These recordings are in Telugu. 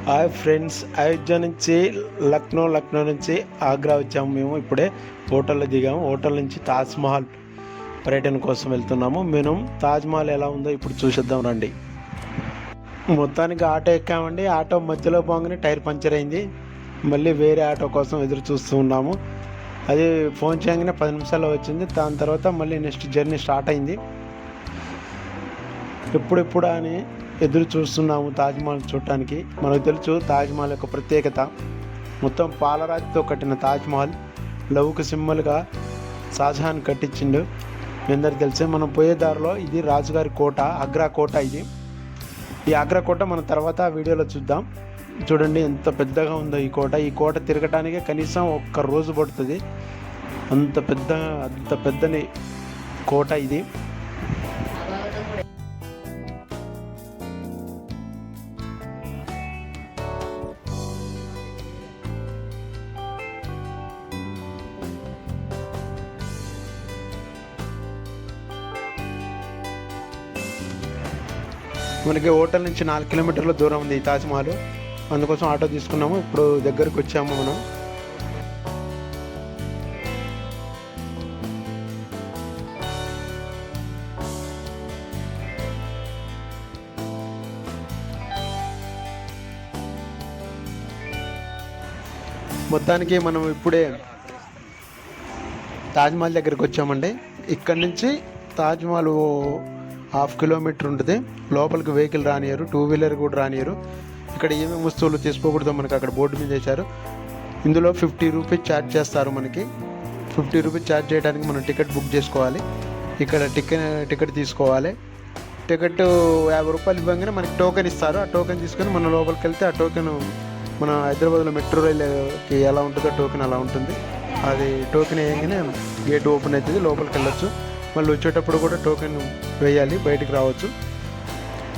హాయ్ ఫ్రెండ్స్, అయోధ్య నుంచి లక్నో నుంచి ఆగ్రా వచ్చాము. మేము ఇప్పుడే హోటల్లో దిగాము. హోటల్ నుంచి తాజ్మహల్ పర్యటన కోసం వెళ్తున్నాము. మేము తాజ్మహల్ ఎలా ఉందో ఇప్పుడు చూసేద్దాం రండి. మొత్తానికి ఆటో ఎక్కామండి. ఆటో మధ్యలో పోగానే టైర్ పంచర్ అయింది. మళ్ళీ వేరే ఆటో కోసం ఎదురు చూస్తూ ఉన్నాము. అది ఫోన్ చేయగానే 10 నిమిషాల్లో వచ్చింది. దాని తర్వాత మళ్ళీ నెక్స్ట్ జర్నీ స్టార్ట్ అయింది. ఎప్పుడెప్పుడు అని ఎదురు చూస్తున్నాము తాజ్మహల్ చూడటానికి. మనకు తెలుసు తాజ్మహల్ యొక్క ప్రత్యేకత. మొత్తం పాలరాతితో కట్టిన తాజ్మహల్ లవ్కు సింబల్గా షాజహాన్ కట్టించిండు. మీ అందరికి తెలిసే. మనం పోయే దారిలో ఇది రాజుగారి కోట, ఆగ్రా కోట. ఈ ఆగ్రా కోట మన తర్వాత వీడియోలో చూద్దాం. చూడండి ఎంత పెద్దగా ఉందో ఈ కోట. ఈ కోట తిరగటానికే కనీసం 1 రోజు పడుతుంది. అంత పెద్దని కోట ఇది. మనకి హోటల్ నుంచి 4 కిలోమీటర్ల దూరం ఉంది ఈ తాజ్మహల్. అందుకోసం ఆటో తీసుకున్నాము. ఇప్పుడు దగ్గరకు వచ్చాము మనం. మొత్తానికి మనం ఇప్పుడే తాజ్మహల్ దగ్గరికి వచ్చామండి. ఇక్కడ నుంచి తాజ్మహల్ 1/2 కిలోమీటర్ ఉంటుంది. లోపలికి వెహికల్ రానియరు, 2 వీలర్ కూడా రానియరు. ఇక్కడ ఏమేమి వస్తువులు తీసుకోకూడదో మనకి అక్కడ బోర్డు మీద వేశారు. ఇందులో 50 రూపీస్ ఛార్జ్ చేస్తారు. మనకి 50 రూపీస్ ఛార్జ్ చేయడానికి మనం టికెట్ బుక్ చేసుకోవాలి. ఇక్కడ టికెట్ తీసుకోవాలి. టికెట్ 50 రూపాయలు ఇవ్వగానే మనకి టోకెన్ ఇస్తారు. ఆ టోకెన్ తీసుకొని మనం లోపలికి వెళ్తే ఆ టోకెన్ మన హైదరాబాద్లో మెట్రో రైలుకి ఎలా ఉంటుందో టోకెన్ అలా ఉంటుంది. అది టోకెన్ వేయగానే గేట్ ఓపెన్ అవుతుంది, లోపలికి వెళ్ళొచ్చు. మళ్ళీ వచ్చేటప్పుడు కూడా టోకెన్ వేయాలి, బయటికి రావచ్చు.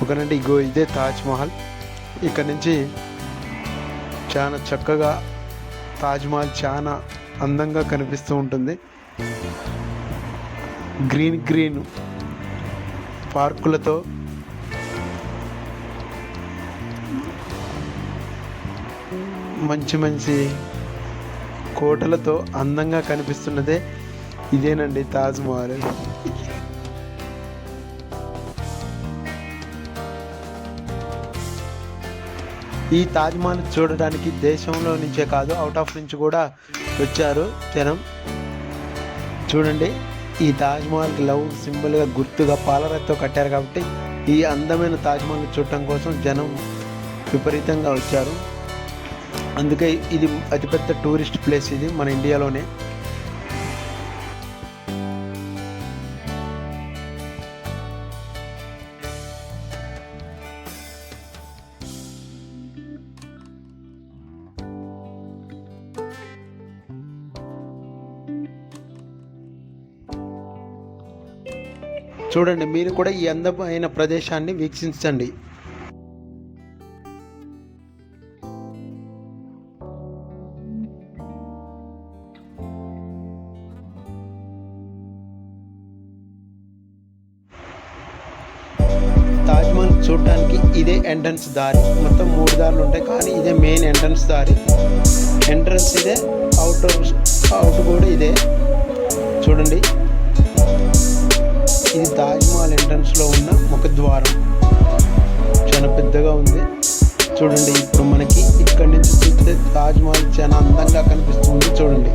ఒకనండి ఇదే తాజ్మహల్. ఇక్కడ నుంచి చాలా చక్కగా తాజ్మహల్ చాలా అందంగా కనిపిస్తూ ఉంటుంది. గ్రీన్ పార్కులతో మంచి కోటలతో అందంగా కనిపిస్తున్నదే ఇదేనండి తాజ్మహల్. ఈ తాజ్మహల్ చూడడానికి దేశంలో నుంచే కాదు, అవుట్ ఆఫ్ నుంచి కూడా వచ్చారు జనం. చూడండి, ఈ తాజ్మహల్కి లవ్ సింబల్గా గుర్తుగా పాలరాతితో కట్టారు కాబట్టి ఈ అందమైన తాజ్మహల్ చూడటం కోసం జనం విపరీతంగా వచ్చారు. అందుకే ఇది అతిపెద్ద టూరిస్ట్ ప్లేస్ ఇది మన ఇండియాలోనే. చూడండి, మీరు కూడా ఈ అందమైన ప్రదేశాన్ని వీక్షించండి. తాజ్మహల్ చూడటానికి ఇదే ఎంట్రన్స్ దారి. మొత్తం 3 దారులు ఉంటాయి, కానీ ఇదే మెయిన్ ఎంట్రన్స్ దారి. ఎంట్రన్స్ ఇదే, అవుట్ కూడా ఇదే. చూడండి, ఇది తాజ్మహల్ ఎంట్రన్స్లో ఉన్న ముఖద్వారం. చాలా పెద్దగా ఉంది. చూడండి, ఇప్పుడు మనకి ఇక్కడి నుంచి చూస్తే తాజ్మహల్ చాలా అందంగా కనిపిస్తుంది. చూడండి,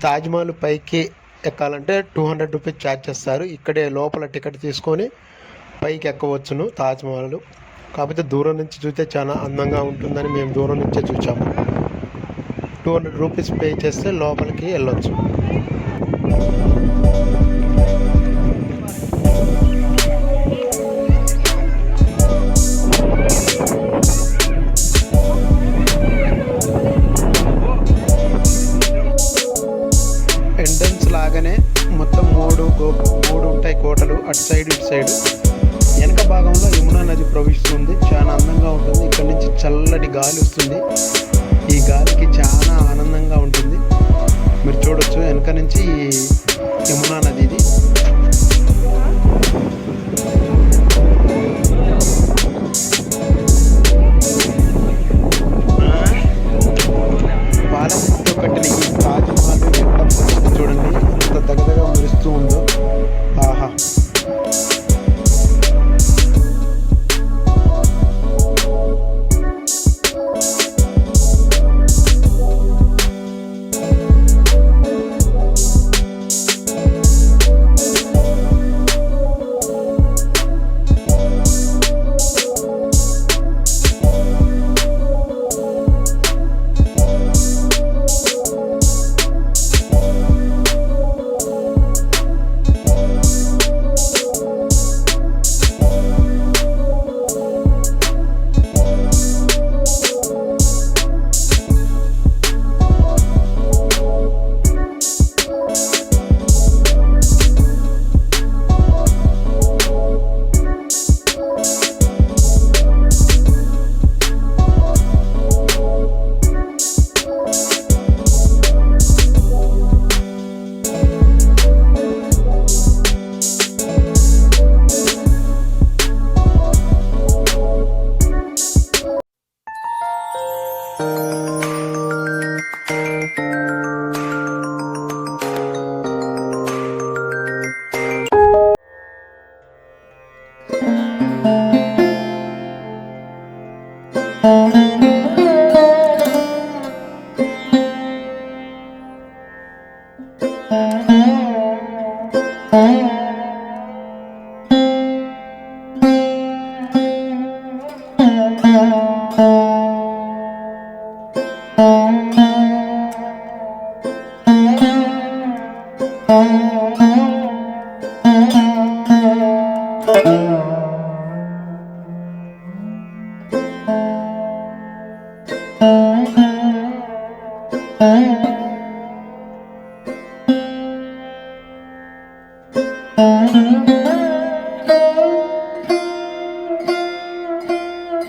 తాజ్మహల్ పైకి ఎక్కాలంటే 200 రూపీస్ ఛార్జ్ చేస్తారు. ఇక్కడే లోపల టికెట్ తీసుకొని పైకి ఎక్కవచ్చును తాజ్మహల్. కాకపోతే దూరం నుంచి చూస్తే చాలా అందంగా ఉంటుందని మేము దూరం నుంచే చూసాము. 200 రూపీస్ పే చేస్తే లోపలికి వెళ్ళొచ్చు. ఎంట్రన్స్ లాగానే మొత్తం మూడు ఉంటాయి కోటలు, అటు సైడ్ ఇటు సైడ్. వెనక భాగంలో యమునా నది ప్రవహిస్తుంది, చాలా అందంగా ఉంటుంది. ఇక్కడ నుంచి చల్లటి గాలి వస్తుంది, ఈ గాలికి చాలా ఆనందంగా ఉంటుంది. మీరు చూడొచ్చు వెనక నుంచి యమునా నది ఇది. పాలతో కట్టిన ఈ తాజ్మహల్ ఎంత మంచిగా చూడండి, ఎంత దగదగా మెరుస్తూ ఉందో. ఆహా, Thank you.